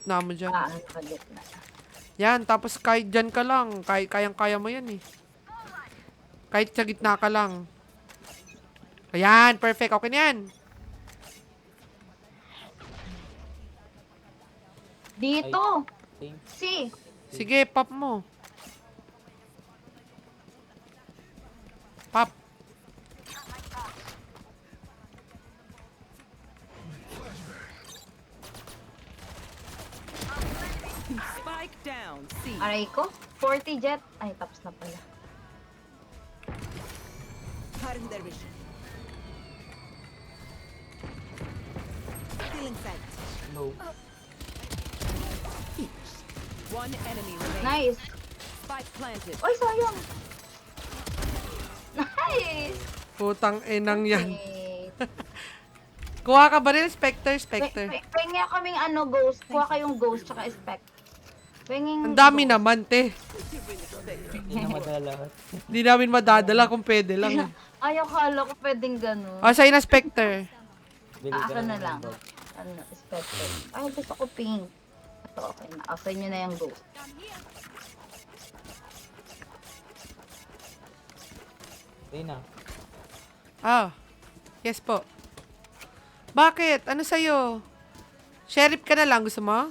gitna mo dyan. Sa gitna. Yan, tapos kahit dyan ka lang. Kayang-kaya mo yan eh. Kahit sa gitna ka lang. Ayan, perfect. Okay na yan. Dito! Ay, Si! Sige, pop mo. Pop. Spike down. C. Aray ko. 40 jet. Ay, tapos na pala. Cutting their vision. Stealing sight. no. One enemy remaining. Nice. Spike planted. Oy, sayang. Nice. Putang enang yan. Okay. Kuha ka ba rin? Spectre. Pengen kaming ghost. Kuha kayong ghost tsaka spec. Penging Ang dami ghost. naman, te. Hindi na madala lahat. Hindi namin madadala kung pwede lang. Ay, akala ko pwedeng gano'n. O, sa'yo na Spectre. Bili ka Ako na ng lang. bag. Spectre. Ay, gusto ko pink. Ito, okay na. Assign nyo na yung ghost. Ayun na. Ah. Yes po. Bakit? Ano sa'yo? Sheriff ka na lang. Gusto mo?